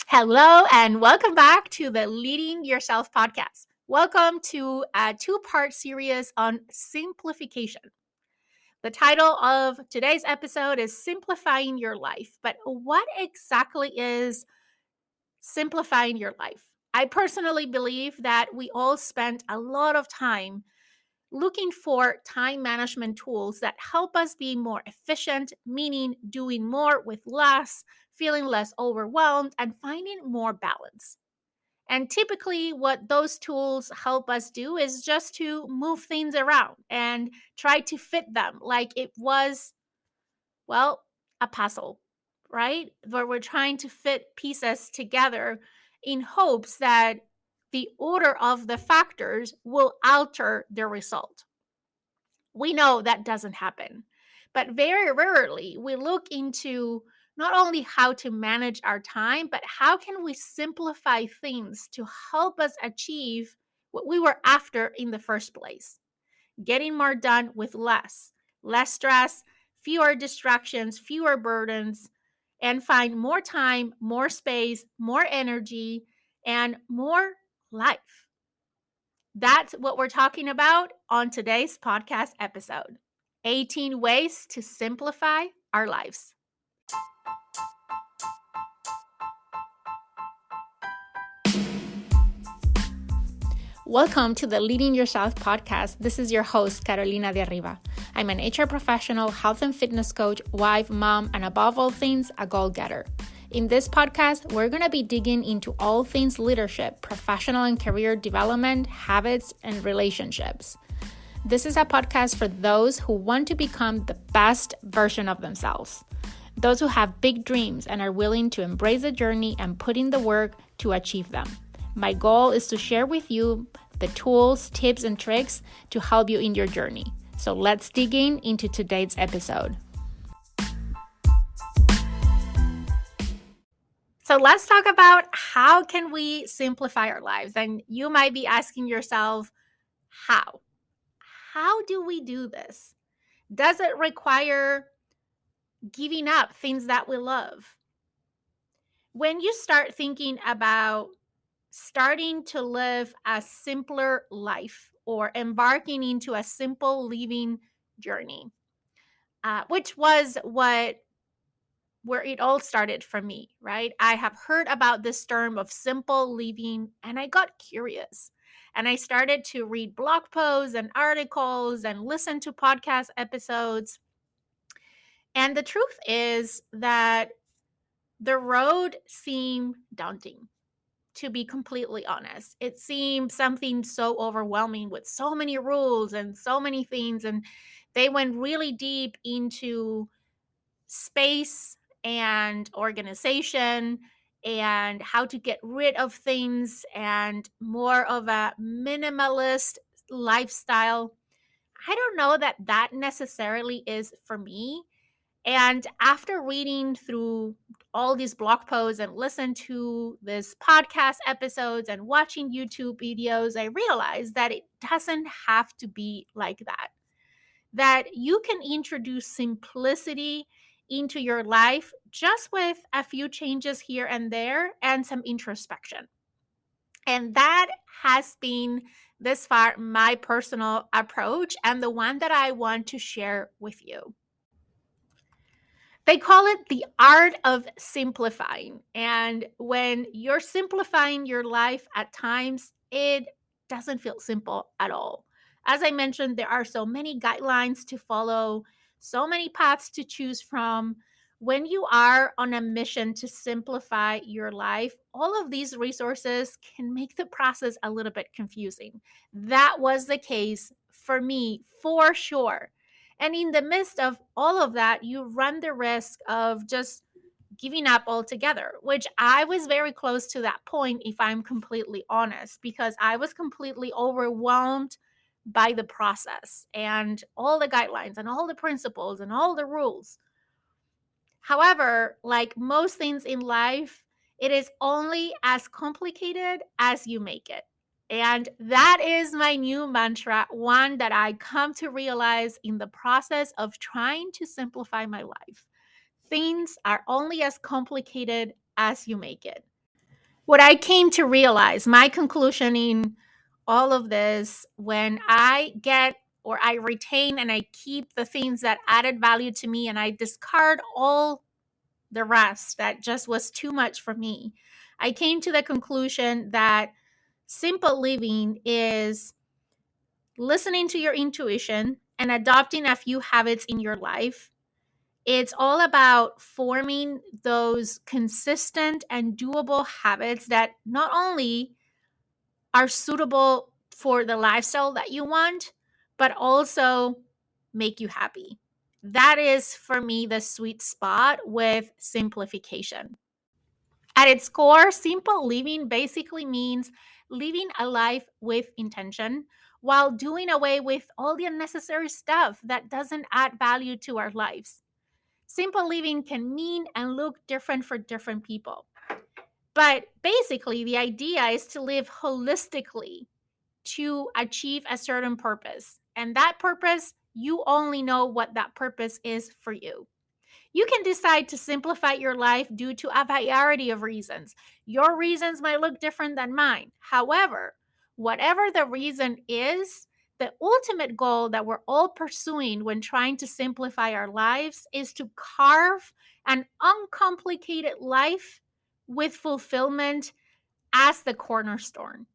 Hello, and welcome back to the Leading Yourself podcast. Welcome to a two-part series on simplification. The title of today's episode is Simplifying Your Life. But what exactly is simplifying your life? I personally believe that we all spend a lot of time looking for time management tools that help us be more efficient, meaning doing more with less, feeling less overwhelmed, and finding more balance. And typically, what those tools help us do is just to move things around and try to fit them like it was, well, a puzzle, right? Where we're trying to fit pieces together in hopes that the order of the factors will alter the result. We know that doesn't happen. But very rarely we look into not only how to manage our time, but how can we simplify things to help us achieve what we were after in the first place. Getting more done with less stress, fewer distractions, fewer burdens, and find more time, more space, more energy, and more life. That's what we're talking about on today's podcast episode 18 ways to simplify our lives. Welcome to the Leading Yourself podcast. This is your host, Carolina de Arriba. I'm an HR professional, health and fitness coach, wife, mom, and above all things, a goal-getter. In this podcast, we're going to be digging into all things leadership, professional and career development, habits, and relationships. This is a podcast for those who want to become the best version of themselves. Those who have big dreams and are willing to embrace the journey and put in the work to achieve them. My goal is to share with you the tools, tips, and tricks to help you in your journey. So let's dig into today's episode. So let's talk about how can we simplify our lives? And you might be asking yourself, how? How do we do this? Does it require giving up things that we love? When you start thinking about starting to live a simpler life or embarking into a simple living journey, which was where it all started for me, right? I have heard about this term of simple living and I got curious. And I started to read blog posts and articles and listen to podcast episodes. And the truth is that the road seemed daunting, to be completely honest. It seemed something so overwhelming with so many rules and so many things. And they went really deep into space and organization and how to get rid of things and more of a minimalist lifestyle. I don't know that that necessarily is for me. And after reading through all these blog posts and listen to this podcast episodes and watching YouTube videos, I realized that it doesn't have to be like that. That you can introduce simplicity into your life just with a few changes here and there and some introspection. And that has been this far my personal approach and the one that I want to share with you. They call it the art of simplifying. And when you're simplifying your life at times, it doesn't feel simple at all. As I mentioned, there are so many guidelines to follow, so many paths to choose from. When you are on a mission to simplify your life, all of these resources can make the process a little bit confusing. That was the case for me, for sure. And in the midst of all of that, you run the risk of just giving up altogether, which I was very close to that point, if I'm completely honest, because I was completely overwhelmed by the process and all the guidelines and all the principles and all the rules. However, like most things in life, it is only as complicated as you make it. And that is my new mantra, one that I come to realize in the process of trying to simplify my life. Things are only as complicated as you make it. What I came to realize, my conclusion in all of this, when I get or I retain and I keep the things that added value to me and I discard all the rest that just was too much for me, I came to the conclusion that simple living is listening to your intuition and adopting a few habits in your life. It's all about forming those consistent and doable habits that not only are suitable for the lifestyle that you want, but also make you happy. That is for me the sweet spot with simplification. At its core, simple living basically means living a life with intention while doing away with all the unnecessary stuff that doesn't add value to our lives. Simple living can mean and look different for different people. But basically, the idea is to live holistically to achieve a certain purpose. And that purpose, you only know what that purpose is for you. You can decide to simplify your life due to a variety of reasons. Your reasons might look different than mine. However, whatever the reason is, the ultimate goal that we're all pursuing when trying to simplify our lives is to carve an uncomplicated life with fulfillment as the cornerstone.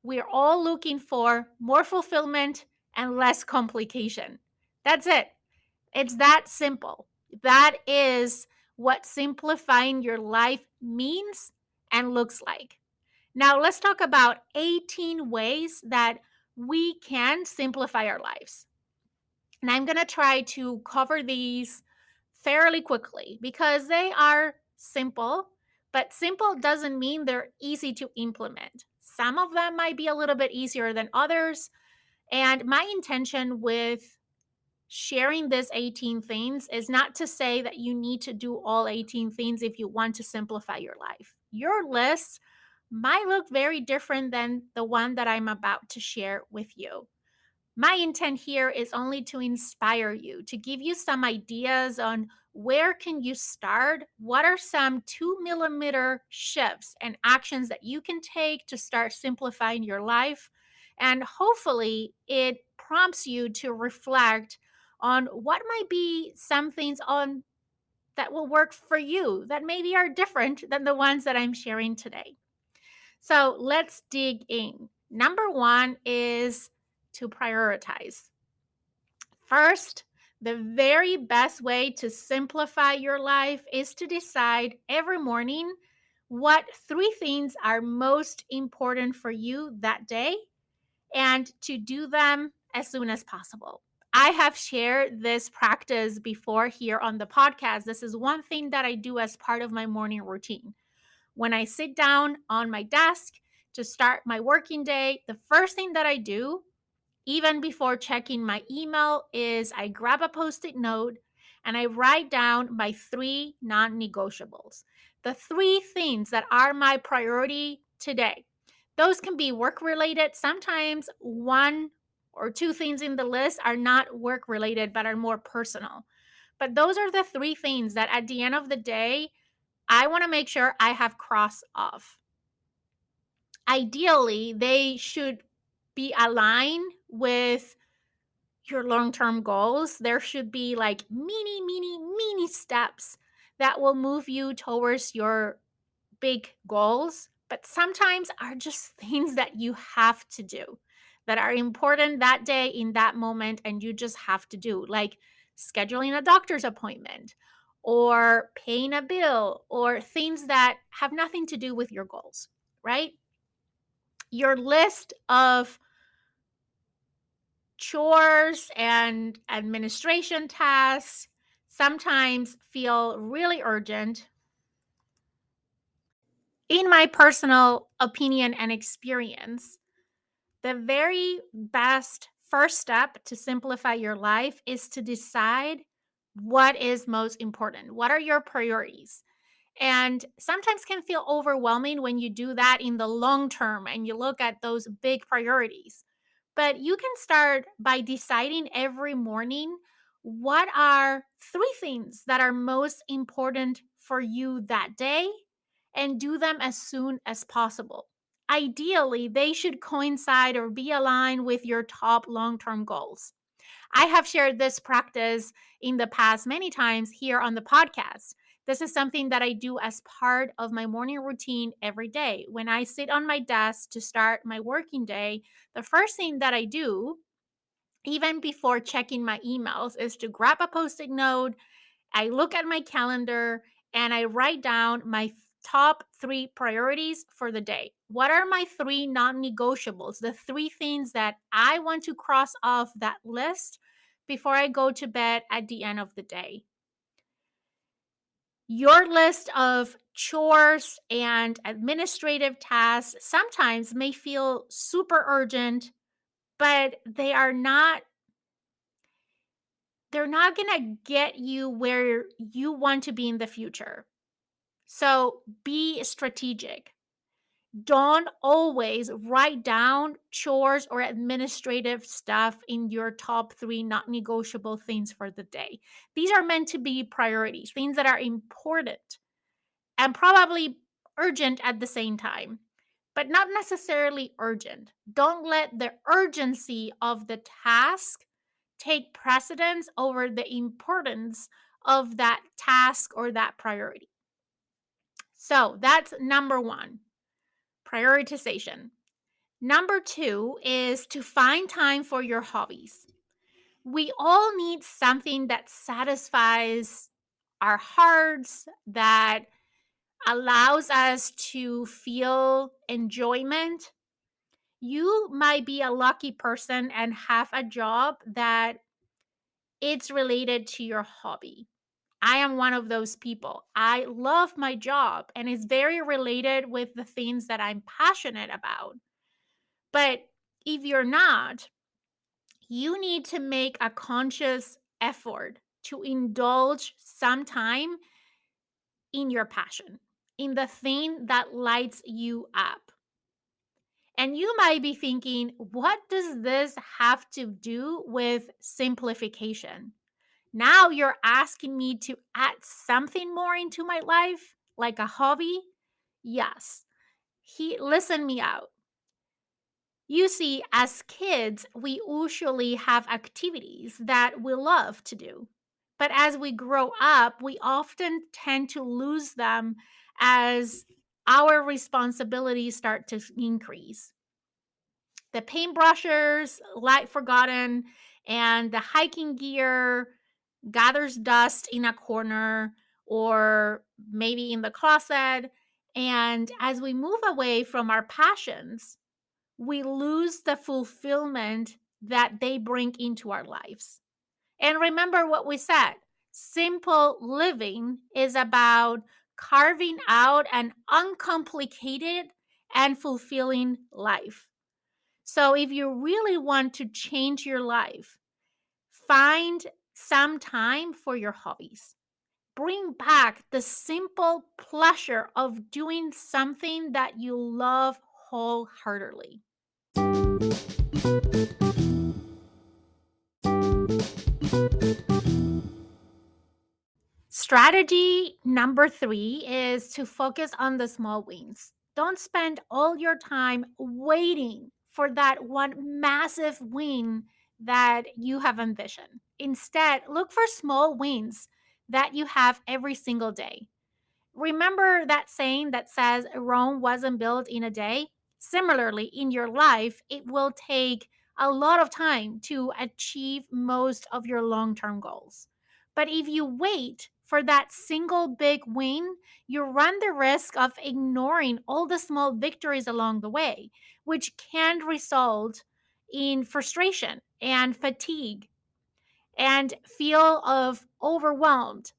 We're all looking for more fulfillment and less complication. That's it. It's that simple. That is what simplifying your life means and looks like. Now, let's talk about 18 ways that we can simplify our lives. And I'm going to try to cover these fairly quickly because they are simple, but simple doesn't mean they're easy to implement. Some of them might be a little bit easier than others. And my intention with sharing this 18 things is not to say that you need to do all 18 things if you want to simplify your life. Your list might look very different than the one that I'm about to share with you. My intent here is only to inspire you, to give you some ideas on where can you start, what are some 2 millimeter shifts and actions that you can take to start simplifying your life. And hopefully it prompts you to reflect on what might be some things on that will work for you that maybe are different than the ones that I'm sharing today. So let's dig in. Number one is to prioritize. First, the very best way to simplify your life is to decide every morning what 3 things are most important for you that day and to do them as soon as possible. I have shared this practice before here on the podcast. This is one thing that I do as part of my morning routine. When I sit down on my desk to start my working day, the first thing that I do, even before checking my email, is I grab a post it note and I write down my 3 non negotiables. The 3 things that are my priority today. Those can be work related. Sometimes 1 or 2 things in the list are not work related, but are more personal. But those are the 3 things that at the end of the day, I want to make sure I have crossed off. Ideally, they should be aligned with your long term goals. There should be like mini steps that will move you towards your big goals, but sometimes are just things that you have to do that are important that day in that moment, and you just have to do, like scheduling a doctor's appointment or paying a bill or things that have nothing to do with your goals, right? Your list of chores and administration tasks sometimes feel really urgent. In my personal opinion and experience, the very best first step to simplify your life is to decide what is most important. What are your priorities? And sometimes can feel overwhelming when you do that in the long term and you look at those big priorities. But you can start by deciding every morning what are 3 things that are most important for you that day and do them as soon as possible. Ideally, they should coincide or be aligned with your top long term goals. I have shared this practice in the past many times here on the podcast. This is something that I do as part of my morning routine every day. When I sit on my desk to start my working day, the first thing that I do, even before checking my emails, is to grab a post it note. I look at my calendar and I write down my top three priorities for the day. What are my three non negotiables? The three things that I want to cross off that list before I go to bed at the end of the day. Your list of chores and administrative tasks sometimes may feel super urgent, but they're not going to get you where you want to be in the future. So be strategic. Don't always write down chores or administrative stuff in your top three not negotiable things for the day. These are meant to be priorities, things that are important and probably urgent at the same time, but not necessarily urgent. Don't let the urgency of the task take precedence over the importance of that task or that priority. So that's number one, prioritization. Number two is to find time for your hobbies. We all need something that satisfies our hearts, that allows us to feel enjoyment. You might be a lucky person and have a job that it's related to your hobby. I am one of those people. I love my job and it's very related with the things that I'm passionate about. But if you're not, you need to make a conscious effort to indulge some time in your passion, in the thing that lights you up. And you might be thinking, what does this have to do with simplification? Now you're asking me to add something more into my life, like a hobby? Yes. Listen me out. You see, as kids, we usually have activities that we love to do. But as we grow up, we often tend to lose them as our responsibilities start to increase. The paintbrushers lie forgotten, and the hiking gear gathers dust in a corner or maybe in the closet. And as we move away from our passions, we lose the fulfillment that they bring into our lives. And remember what we said, simple living is about carving out an uncomplicated and fulfilling life. So if you really want to change your life, find some time for your hobbies. Bring back the simple pleasure of doing something that you love wholeheartedly. Strategy number three is to focus on the small wins. Don't spend all your time waiting for that one massive win that you have envisioned. Instead, look for small wins that you have every single day. Remember that saying that says Rome wasn't built in a day? Similarly, in your life, it will take a lot of time to achieve most of your long term goals. But if you wait for that single big win, you run the risk of ignoring all the small victories along the way, which can result in frustration and fatigue and feel of overwhelmed.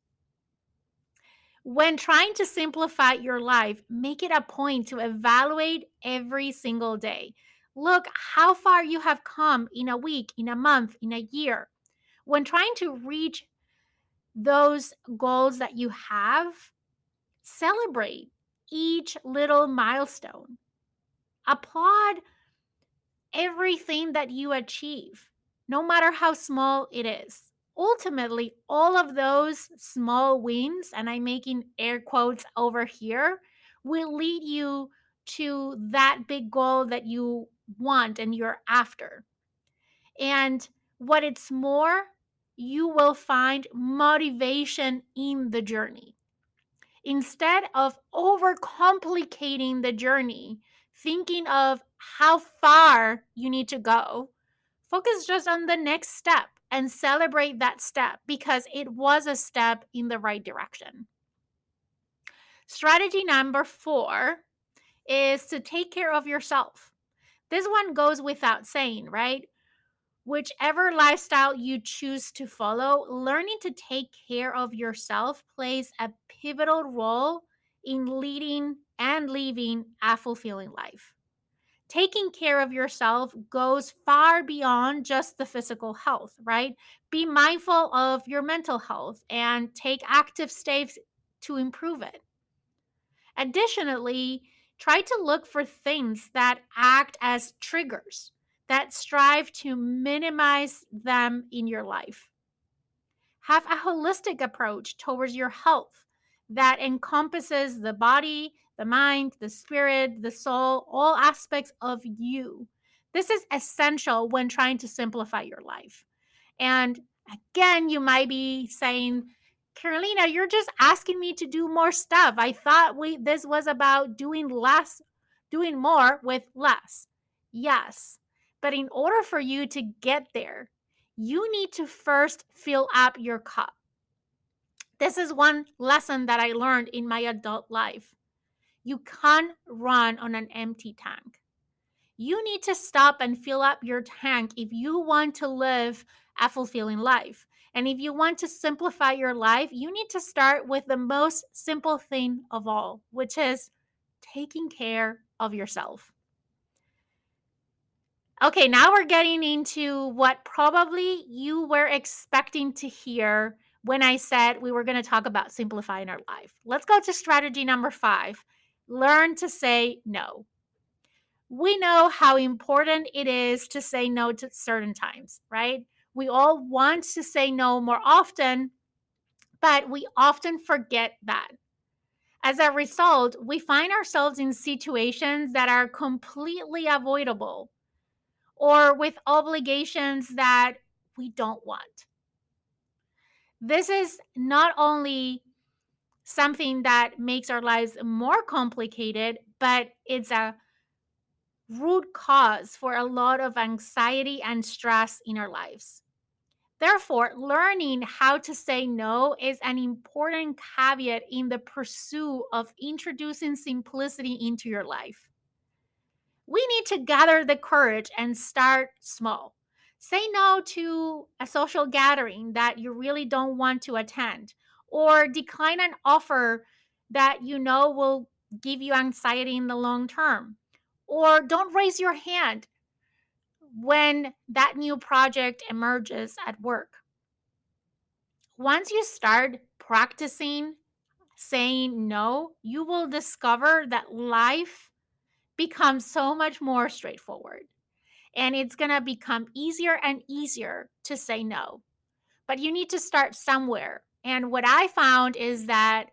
When trying to simplify your life, make it a point to evaluate every single day. Look how far you have come in a week, in a month, in a year. When trying to reach those goals that you have, celebrate each little milestone. Applaud everything that you achieve, no matter how small it is. Ultimately, all of those small wins, and I'm making air quotes over here, will lead you to that big goal that you want and you're after. And what it's more, you will find motivation in the journey. Instead of overcomplicating the journey, thinking of how far you need to go, focus just on the next step and celebrate that step because it was a step in the right direction. Strategy number 4 is to take care of yourself. This one goes without saying, right? Whichever lifestyle you choose to follow, learning to take care of yourself plays a pivotal role in leading and living a fulfilling life. Taking care of yourself goes far beyond just the physical health, right? Be mindful of your mental health and take active steps to improve it. Additionally, try to look for things that act as triggers that strive to minimize them in your life. Have a holistic approach towards your health that encompasses the body, the mind, the spirit, the soul, all aspects of you. This is essential when trying to simplify your life. And again, you might be saying, Carolina, you're just asking me to do more stuff. I thought we this was about doing less, doing more with less. Yes. But in order for you to get there, you need to first fill up your cup. This is one lesson that I learned in my adult life. You can't run on an empty tank. You need to stop and fill up your tank if you want to live a fulfilling life. And if you want to simplify your life, you need to start with the most simple thing of all, which is taking care of yourself. Okay, now we're getting into what probably you were expecting to hear when I said we were going to talk about simplifying our life. Let's go to strategy number 5. Learn to say no. We know how important it is to say no to certain times, right? We all want to say no more often, but we often forget that. As a result, we find ourselves in situations that are completely avoidable or with obligations that we don't want. This is not only something that makes our lives more complicated, but it's a root cause for a lot of anxiety and stress in our lives. Therefore, learning how to say no is an important caveat in the pursuit of introducing simplicity into your life. We need to gather the courage and start small. Say no to a social gathering that you really don't want to attend, or decline an offer that you know will give you anxiety in the long term. Or don't raise your hand when that new project emerges at work. Once you start practicing saying no, you will discover that life becomes so much more straightforward. And it's going to become easier and easier to say no. But you need to start somewhere. And what I found is that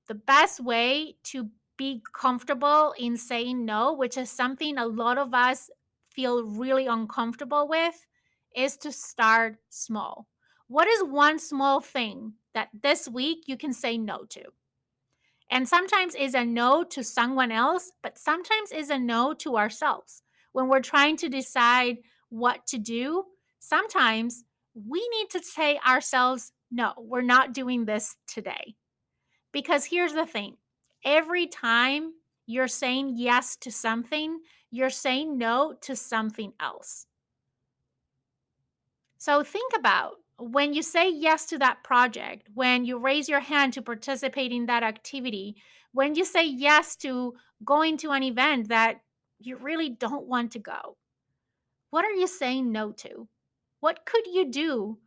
the best way to be comfortable in saying no, which is something a lot of us feel really uncomfortable with, is to start small. What is one small thing that this week you can say no to? And sometimes is a no to someone else, but sometimes is a no to ourselves. When we're trying to decide what to do, sometimes we need to say ourselves, no, we're not doing this today. Because here's the thing, every time you're saying yes to something, you're saying no to something else. So think about when you say yes to that project, when you raise your hand to participate in that activity, when you say yes to going to an event that you really don't want to go, what are you saying no to? What could you do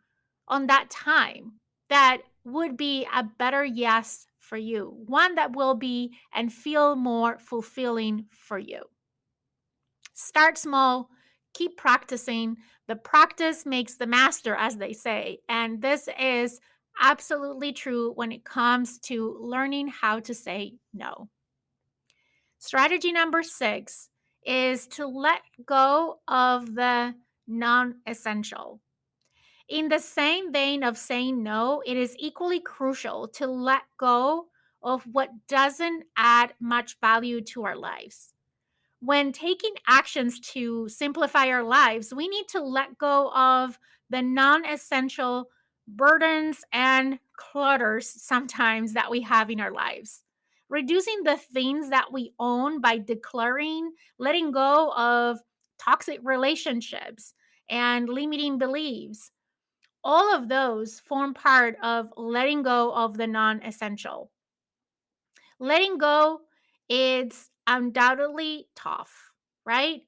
on that time that would be a better yes for you? One that will be and feel more fulfilling for you. Start small, keep practicing. The practice makes the master, as they say. And this is absolutely true when it comes to learning how to say no. Strategy number 6 is to let go of the non essential. In the same vein of saying no, it is equally crucial to let go of what doesn't add much value to our lives. When taking actions to simplify our lives, we need to let go of the non essential burdens and clutters sometimes that we have in our lives. Reducing the things that we own by decluttering, letting go of toxic relationships, and limiting beliefs, all of those form part of letting go of the non essential. Letting go is undoubtedly tough, right?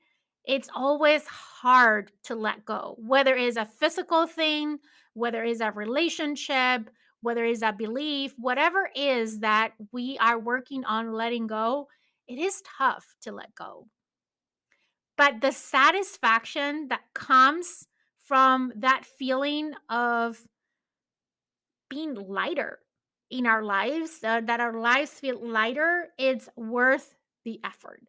It's always hard to let go, whether it's a physical thing, whether it's a relationship, whether it's a belief, whatever it is that we are working on letting go, it is tough to let go. But the satisfaction that comes from that feeling of being lighter in our lives, that our lives feel lighter, it's worth the effort.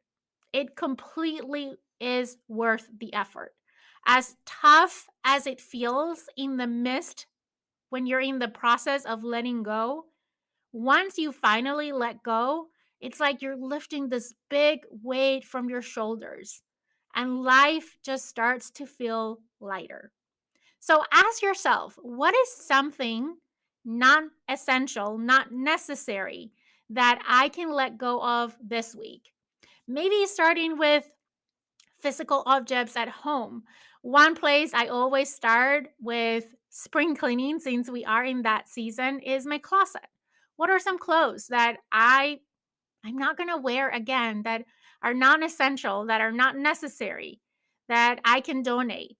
It completely is worth the effort. As tough as it feels in the midst when you're in the process of letting go, once you finally let go, it's like you're lifting this big weight from your shoulders and life just starts to feel lighter. So ask yourself, what is something non essential, not necessary, that I can let go of this week? Maybe starting with physical objects at home. One place I always start with spring cleaning, since we are in that season, is my closet. What are some clothes that I'm not going to wear again, that are non essential, that are not necessary, that I can donate?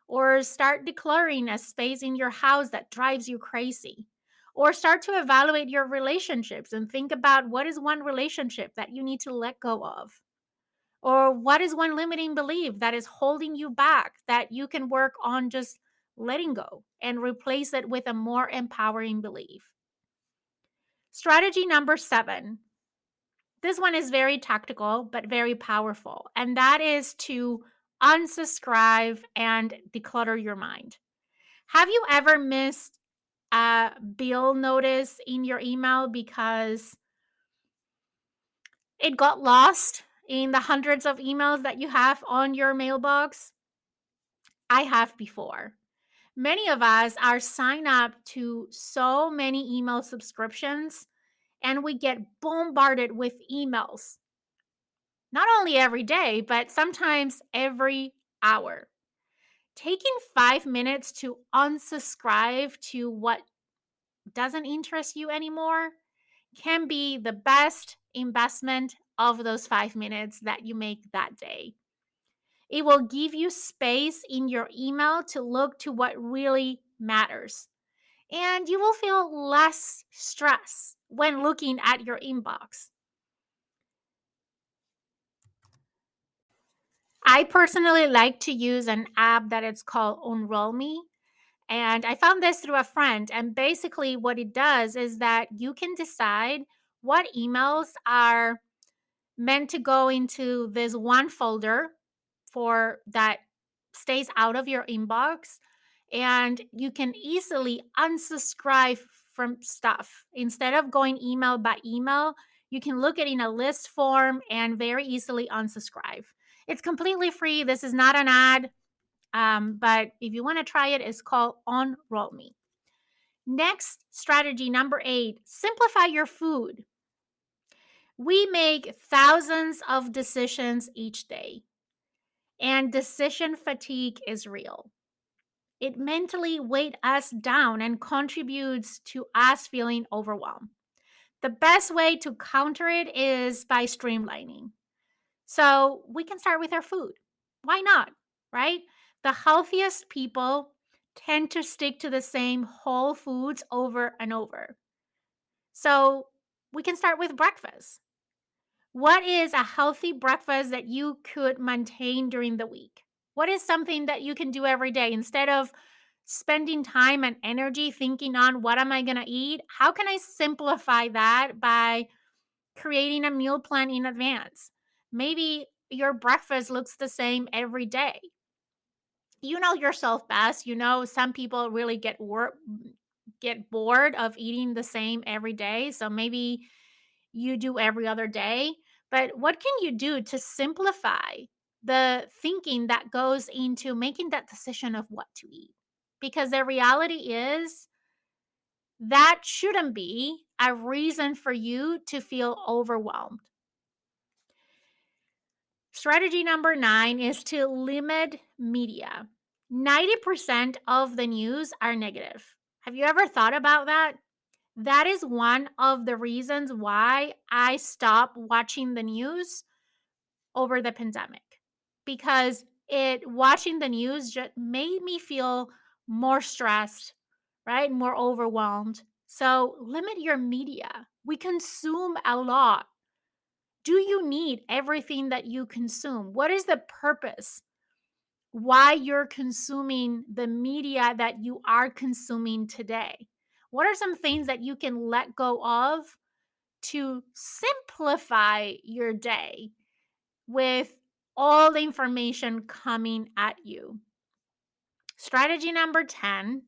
Or start decluttering a space in your house that drives you crazy. Or start to evaluate your relationships and think about what is one relationship that you need to let go of. Or what is one limiting belief that is holding you back that you can work on just letting go and replace it with a more empowering belief. Strategy number 7. This one is very tactical but very powerful, and that is to unsubscribe and declutter your mind. Have you ever missed a bill notice in your email because it got lost in the hundreds of emails that you have on your mailbox? I have before. Many of us are signed up to so many email subscriptions, and we get bombarded with emails, not only every day, but sometimes every hour. Taking 5 minutes to unsubscribe to what doesn't interest you anymore can be the best investment of those 5 minutes that you make that day. It will give you space in your email to look to what really matters. And you will feel less stress when looking at your inbox. I personally like to use an app that it's called Unroll Me. And I found this through a friend. And basically, what it does is that you can decide what emails are meant to go into this one folder for that stays out of your inbox, and you can easily unsubscribe from stuff instead of going email by email. You can look at it in a list form and very easily unsubscribe. It's completely free. This is not an ad, but if you want to try it, it's called Unroll Me. Next strategy number 8: simplify your food. We make thousands of decisions each day, and decision fatigue is real. It mentally weighs us down and contributes to us feeling overwhelmed. The best way to counter it is by streamlining. So we can start with our food. Why not? Right? The healthiest people tend to stick to the same whole foods over and over. So we can start with breakfast. What is a healthy breakfast that you could maintain during the week? What is something that you can do every day instead of spending time and energy thinking on what am I going to eat? How can I simplify that by creating a meal plan in advance. Maybe your breakfast looks the same every day. You know yourself best. You know some people really get bored of eating the same every day. So maybe you do every other day. But what can you do to simplify the thinking that goes into making that decision of what to eat? Because the reality is that shouldn't be a reason for you to feel overwhelmed. Strategy number 9 is to limit media. 90% of the news are negative. Have you ever thought about that? That is one of the reasons why I stopped watching the news over the pandemic, because it watching the news just made me feel more stressed, right? More overwhelmed. So limit your media. We consume a lot. Do you need everything that you consume? What is the purpose? Why you're consuming the media that you are consuming today? What are some things that you can let go of to simplify your day with all the information coming at you? Strategy number 10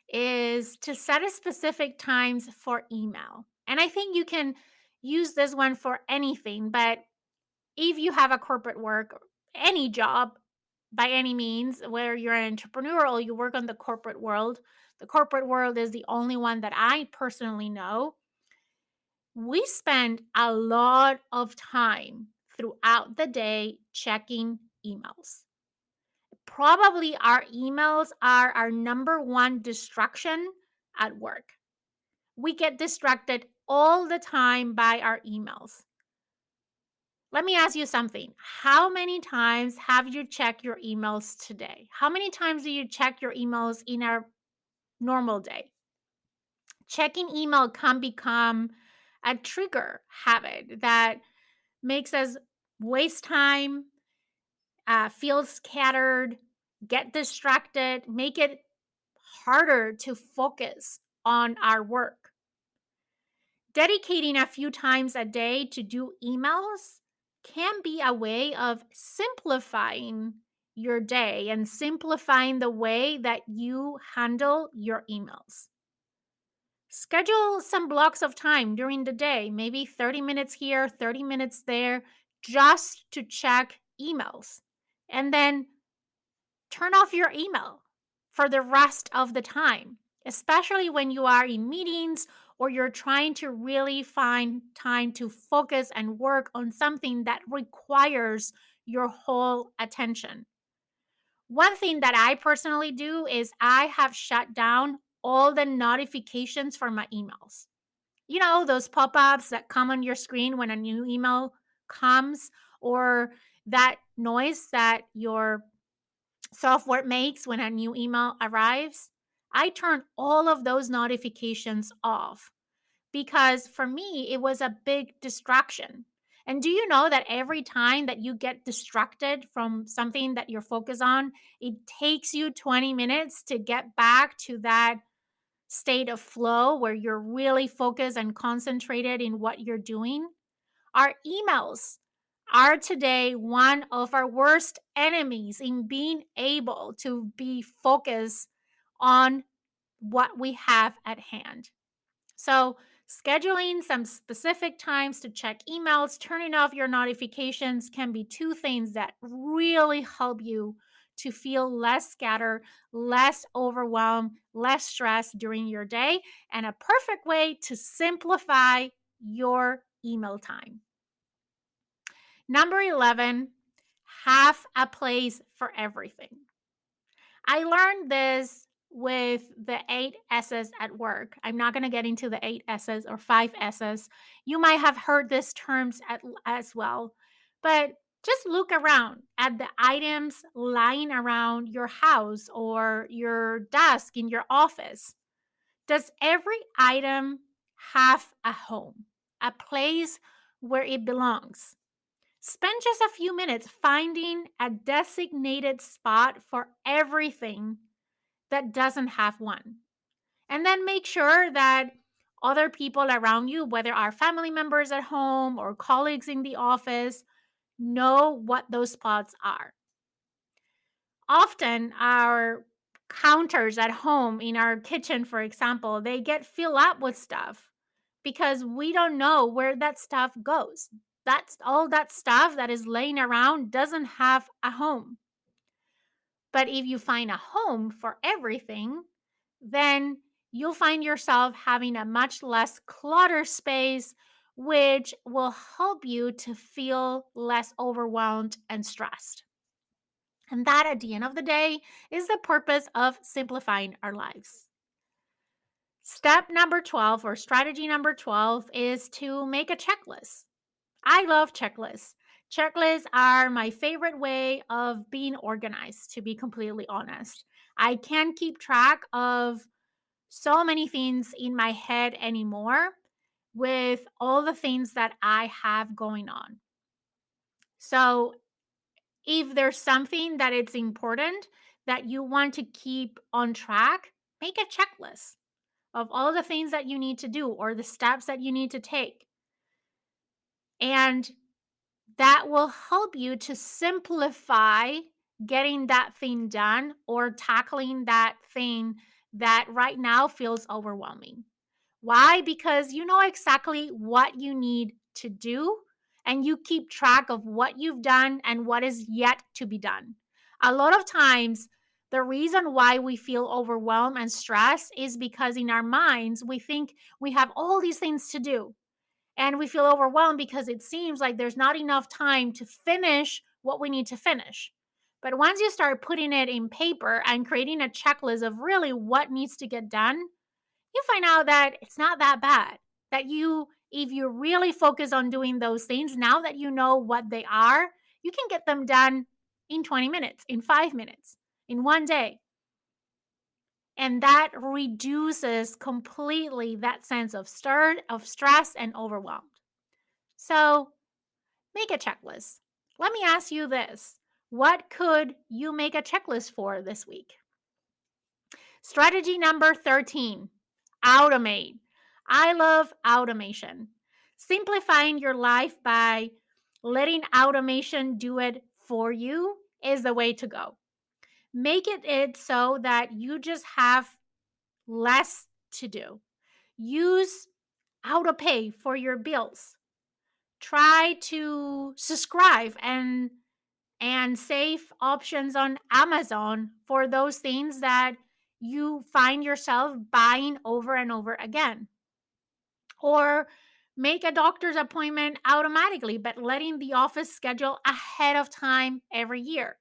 is to set a specific times for email. And I think you can use this one for anything, but if you have a corporate work, any job by any means, where you're an entrepreneur or you work on the corporate world is the only one that I personally know. We spend a lot of time throughout the day checking emails. Probably our emails are our number one distraction at work. We get distracted all the time by our emails. Let me ask you something. How many times have you checked your emails today? How many times do you check your emails in a normal day? Checking email can become a trigger habit that makes us waste time, feel scattered, get distracted, make it harder to focus on our work. Dedicating a few times a day to do emails can be a way of simplifying your day and simplifying the way that you handle your emails. Schedule some blocks of time during the day, maybe 30 minutes here, 30 minutes there, just to check emails. And then turn off your email for the rest of the time, especially when you are in meetings or you're trying to really find time to focus and work on something that requires your whole attention. One thing that I personally do is I have shut down all the notifications for my emails. You know, those pop ups that come on your screen when a new email comes, or that noise that your software makes when a new email arrives. I turn all of those notifications off because for me, it was a big distraction. And do you know that every time that you get distracted from something that you're focused on, it takes you 20 minutes to get back to that state of flow where you're really focused and concentrated in what you're doing? Our emails are today one of our worst enemies in being able to be focused on what we have at hand. So, scheduling some specific times to check emails, turning off your notifications can be two things that really help you to feel less scattered, less overwhelmed, less stressed during your day, and a perfect way to simplify your email time. Number 11, have a place for everything. I learned this with the 8 S's at work. I'm not going to get into the 8 S's or 5 S's. You might have heard these terms as well. But just look around at the items lying around your house or your desk in your office. Does every item have a home, a place where it belongs? Spend just a few minutes finding a designated spot for everything that doesn't have one. And then make sure that Other people around you, whether our family members at home or colleagues in the office, know what those spots are. Often, our counters at home in our kitchen, for example, they get filled up with stuff because we don't know where that stuff goes. That's all that stuff that is laying around doesn't have a home. But if you find a home for everything, then you'll find yourself having a much less clutter space, which will help you to feel less overwhelmed and stressed. And that, at the end of the day, is the purpose of simplifying our lives. Step number 12, or strategy number 12, is to make a checklist. I love checklists. Checklists are my favorite way of being organized, to be completely honest. I can't keep track of so many things in my head anymore with all the things that I have going on. So, if there's something that it's important that you want to keep on track, make a checklist of all the things that you need to do or the steps that you need to take. And that will help you to simplify getting that thing done or tackling that thing that right now feels overwhelming. Why? Because you know exactly what you need to do and you keep track of what you've done and what is yet to be done. A lot of times, the reason why we feel overwhelmed and stressed is because in our minds, we think we have all these things to do. And we feel overwhelmed because it seems like there's not enough time to finish what we need to finish. But once you start putting it in paper and creating a checklist of really what needs to get done, you find out that it's not that bad. That if you really focus on doing those things, now that you know what they are, you can get them done in 20 minutes, in 5 minutes, in one day. And that reduces completely that sense of stress and overwhelm. So make a checklist. Let me ask you this. What could you make a checklist for this week? Strategy number 13, automate. I love automation. Simplifying your life by letting automation do it for you is the way to go. Make it so that you just have less to do. Use autopay for your bills. Try to subscribe and save options on Amazon for those things that you find yourself buying over and over again. Or make a doctor's appointment automatically, but letting the office schedule ahead of time every year.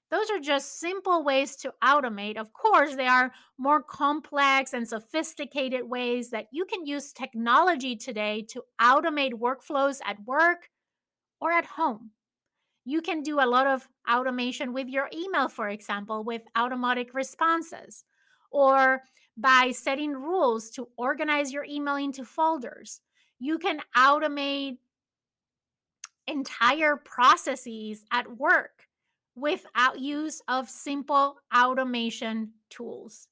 Those are just simple ways to automate. Of course, there are more complex and sophisticated ways that you can use technology today to automate workflows at work or at home. You can do a lot of automation with your email, for example, with automatic responses, or by setting rules to organize your email into folders. You can automate entire processes at work without use of simple automation tools.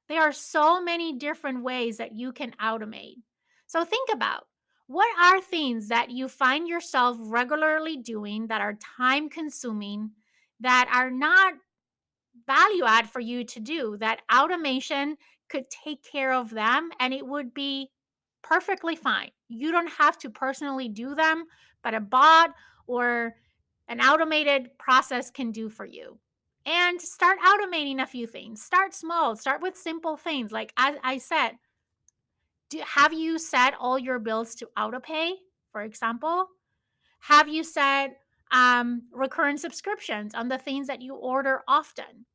There are so many different ways that you can automate. So think about what are things that you find yourself regularly doing that are time consuming, that are not value add for you to do, that automation could take care of them and it would be perfectly fine. You don't have to personally do them, but a bot or an automated process can do for you. And start automating a few things. Start small, start with simple things. Like I said, have you set all your bills to autopay, for example? Have you set recurrent subscriptions on the things that you order often?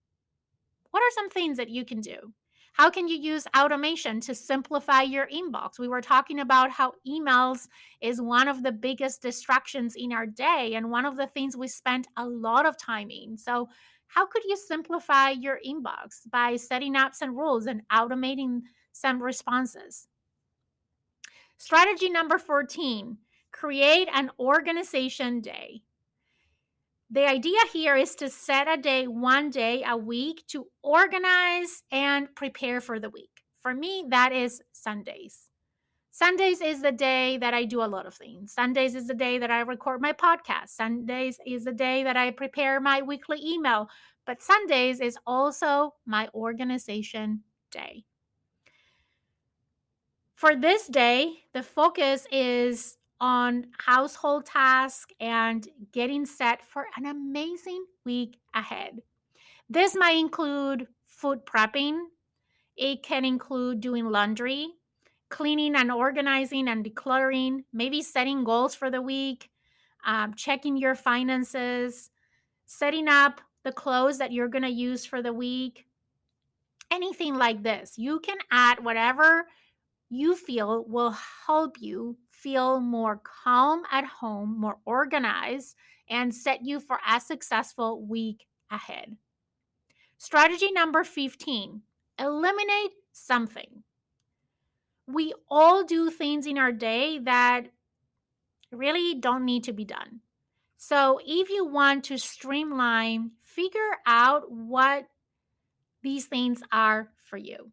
What are some things that you can do? How can you use automation to simplify your inbox? We were talking about how emails is one of the biggest distractions in our day and one of the things we spend a lot of time in. So, how could you simplify your inbox by setting up some rules and automating some responses? Strategy number 14, create an organization day. The idea here is to set a day, one day a week, to organize and prepare for the week. For me, that is Sundays. Sundays is the day that I do a lot of things. Sundays is the day that I record my podcast. Sundays is the day that I prepare my weekly email. But Sundays is also my organization day. For this day, the focus is on household tasks and getting set for an amazing week ahead. This might include food prepping, it can include doing laundry, cleaning and organizing and decluttering, maybe setting goals for the week, checking your finances, setting up the clothes that you're going to use for the week, anything like this. You can add whatever you feel will help you feel more calm at home, more organized, and set you for a successful week ahead. Strategy number 15, eliminate something. We all do things in our day that really don't need to be done. So, if you want to streamline, figure out what these things are for you.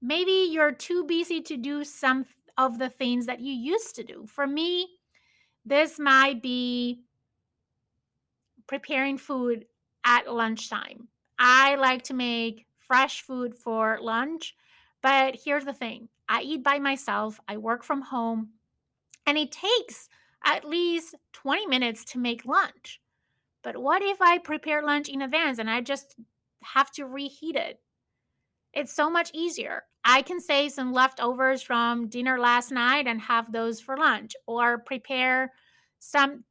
Maybe you're too busy to do some of the things that you used to do. For me, this might be preparing food at lunchtime. I like to make fresh food for lunch, but here's the thing, I eat by myself, I work from home, and it takes at least 20 minutes to make lunch. But what if I prepare lunch in advance and I just have to reheat it? It's so much easier. I can save some leftovers from dinner last night and have those for lunch, or prepare some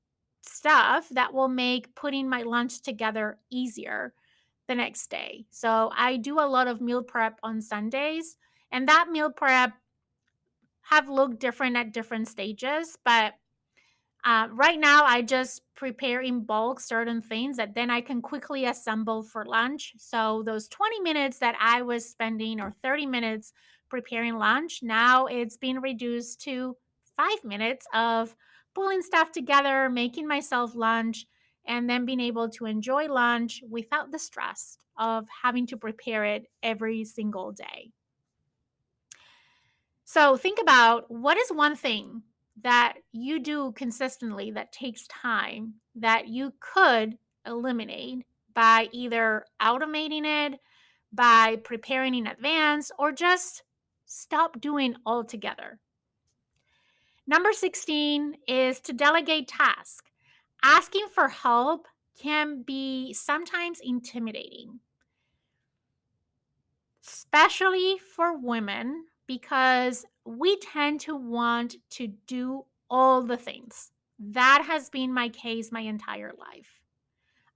stuff that will make putting my lunch together easier the next day. So I do a lot of meal prep on Sundays, and that meal prep have looked different at different stages, but right now, I just prepare in bulk certain things that then I can quickly assemble for lunch. So those 20 minutes that I was spending, or 30 minutes preparing lunch, now it's been reduced to 5 minutes of pulling stuff together, making myself lunch, and then being able to enjoy lunch without the stress of having to prepare it every single day. So think about, what is one thing that you do consistently that takes time that you could eliminate by either automating it, by preparing in advance, or just stop doing altogether. Number 16 is to delegate tasks. Asking for help can be sometimes intimidating, especially for women, because we tend to want to do all the things. That has been my case my entire life.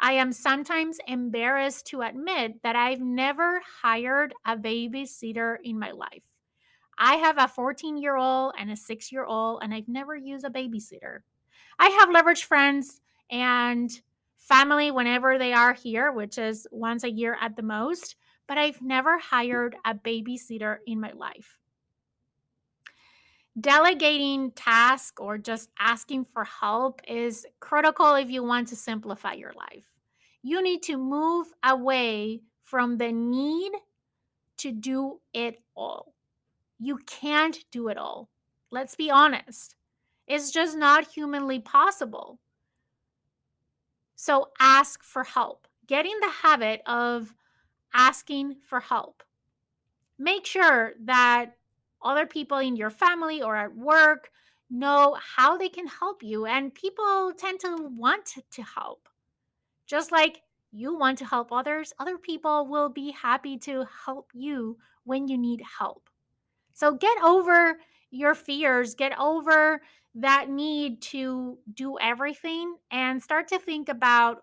I am sometimes embarrassed to admit that I've never hired a babysitter in my life. I have a 14-year-old and a 6-year-old, and I've never used a babysitter. I have leverage friends and family whenever they are here, which is once a year at the most, but I've never hired a babysitter in my life. Delegating tasks or just asking for help is critical if you want to simplify your life. You need to move away from the need to do it all. You can't do it all. Let's be honest. It's just not humanly possible. So ask for help. Get in the habit of asking for help. Make sure that other people in your family or at work know how they can help you. And people tend to want to help. Just like you want to help others, other people will be happy to help you when you need help. So get over your fears, get over that need to do everything, and start to think about,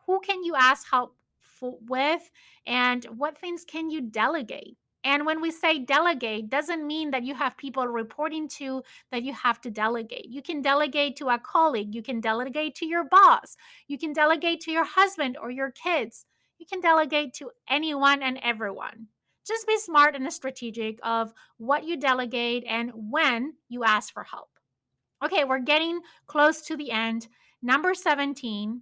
who can you ask help with, and what things can you delegate. And when we say delegate, doesn't mean that you have people reporting to that you have to delegate. You can delegate to a colleague, you can delegate to your boss, you can delegate to your husband or your kids, you can delegate to anyone and everyone. Just be smart and strategic of what you delegate and when you ask for help. Okay, we're getting close to the end. Number 17,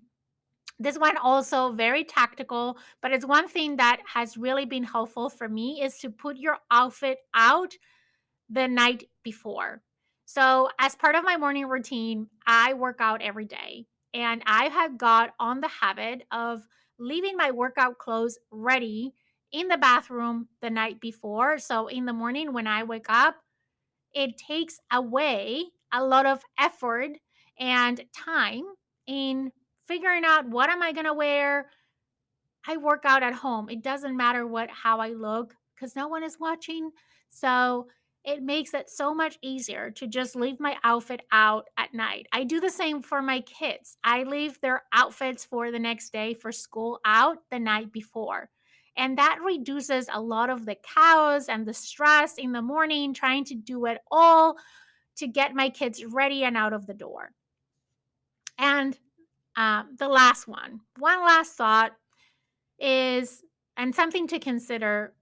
this one also very tactical, but it's one thing that has really been helpful for me, is to put your outfit out the night before. So, as part of my morning routine, I work out every day. And I have got on the habit of leaving my workout clothes ready in the bathroom the night before. So, in the morning when I wake up, it takes away a lot of effort and time in figuring out what am I going to wear. I work out at home. It doesn't matter what how I look because no one is watching. So it makes it so much easier to just leave my outfit out at night. I do the same for my kids. I leave their outfits for the next day for school out the night before. And that reduces a lot of the chaos and the stress in the morning trying to do it all to get my kids ready and out of the door. And the last one last thought is, and something to consider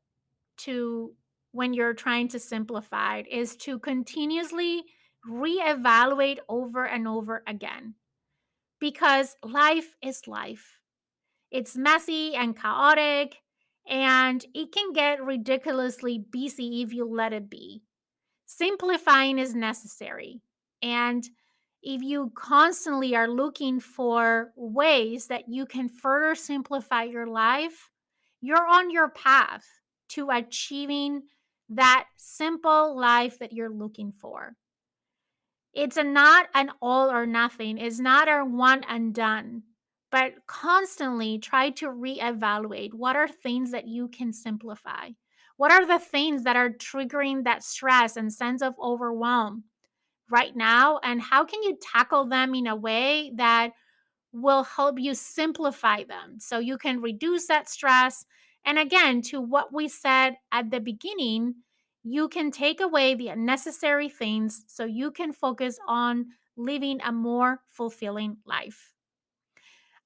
to when you're trying to simplify it, is to continuously reevaluate over and over again because life is life. It's messy and chaotic, and it can get ridiculously busy if you let it be. Simplifying is necessary. And if you constantly are looking for ways that you can further simplify your life, you're on your path to achieving that simple life that you're looking for. It's not an all or nothing, it's not a one and done, but constantly try to reevaluate what are things that you can simplify. What are the things that are triggering that stress and sense of overwhelm right now? And how can you tackle them in a way that will help you simplify them so you can reduce that stress? And again, to what we said at the beginning, you can take away the unnecessary things so you can focus on living a more fulfilling life.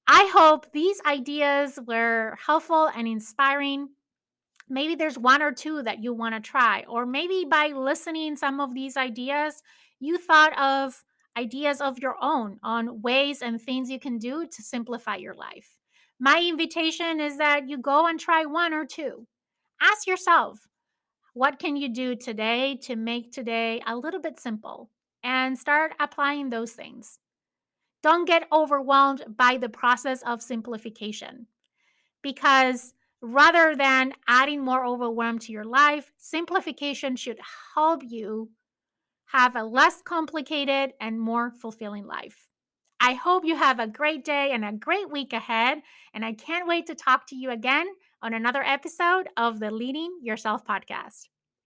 I hope these ideas were helpful and inspiring. Maybe there's one or two that you want to try, or maybe by listening some of these ideas, you thought of ideas of your own on ways and things you can do to simplify your life. My invitation is that you go and try one or two. Ask yourself, what can you do today to make today a little bit simple? And start applying those things. Don't get overwhelmed by the process of simplification because rather than adding more overwhelm to your life, simplification should help you have a less complicated and more fulfilling life. I hope you have a great day and a great week ahead. And I can't wait to talk to you again on another episode of the Leading Yourself podcast.